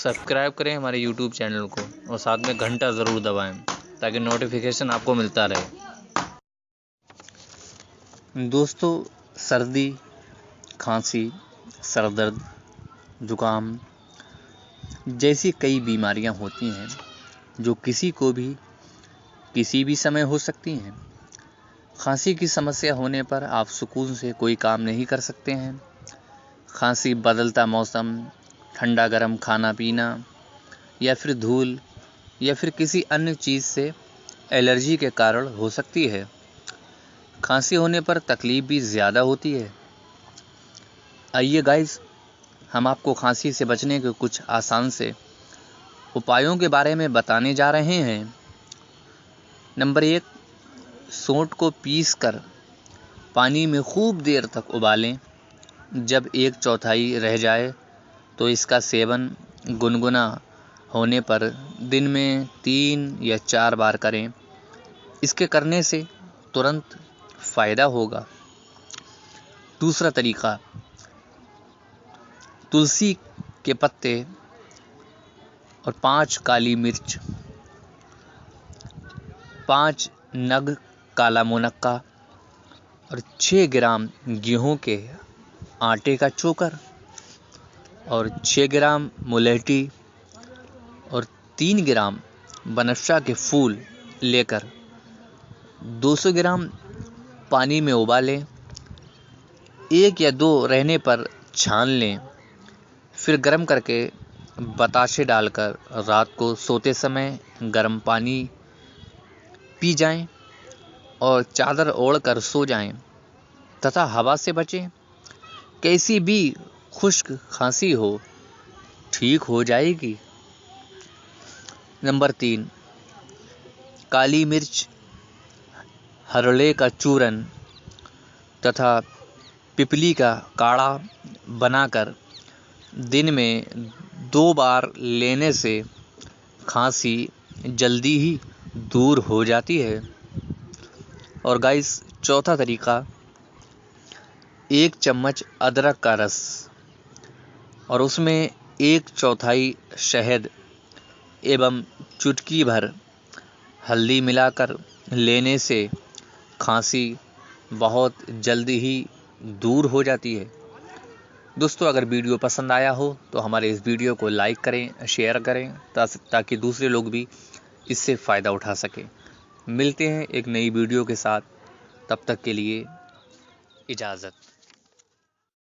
Subscribe करें हमारे YouTube channel को और साथ में घंटा ज़रूर दबाएं ताकि नोटिफिकेशन आपको मिलता रहे। दोस्तों, सर्दी, खांसी, सर दर्द, जुकाम जैसी कई बीमारियां होती हैं जो किसी को भी किसी भी समय हो सकती हैं। खांसी की समस्या होने पर आप सुकून से कोई काम नहीं कर सकते हैं। खांसी बदलता मौसम, ठंडा गर्म खाना पीना या फिर धूल या फिर किसी अन्य चीज़ से एलर्जी के कारण हो सकती है। खांसी होने पर तकलीफ भी ज़्यादा होती है। आइए गाइस, हम आपको खांसी से बचने के कुछ आसान से उपायों के बारे में बताने जा रहे हैं। नंबर 1, सोंठ को पीसकर पानी में खूब देर तक उबालें। जब 1/4 रह जाए तो इसका सेवन गुनगुना होने पर दिन में 3 या 4 बार करें। इसके करने से तुरंत फ़ायदा होगा। दूसरा तरीका, तुलसी के पत्ते और 5 काली मिर्च, 5 नग काला मुनक्का और 6 ग्राम गेहूं के आटे का चोकर और 6 ग्राम मुलेठी और 3 ग्राम बनफशा के फूल लेकर 200 ग्राम पानी में उबालें। 1 या 2 रहने पर छान लें। फिर गर्म करके बताशे डालकर रात को सोते समय गर्म पानी पी जाएं और चादर ओढ़कर सो जाएं तथा हवा से बचें। कैसी भी खुश्क खांसी हो, ठीक हो जाएगी। नंबर 3, काली मिर्च, हरड़े का चूरन तथा पिपली का काढ़ा बनाकर दिन में 2 बार लेने से खांसी जल्दी ही दूर हो जाती है। और गाइस, चौथा तरीका, 1 चम्मच अदरक का रस और उसमें 1/4 शहद एवं चुटकी भर हल्दी मिलाकर लेने से खांसी बहुत जल्दी ही दूर हो जाती है। दोस्तों, अगर वीडियो पसंद आया हो तो हमारे इस वीडियो को लाइक करें, शेयर करें ताकि दूसरे लोग भी इससे फ़ायदा उठा सकें। मिलते हैं एक नई वीडियो के साथ, तब तक के लिए इजाज़त।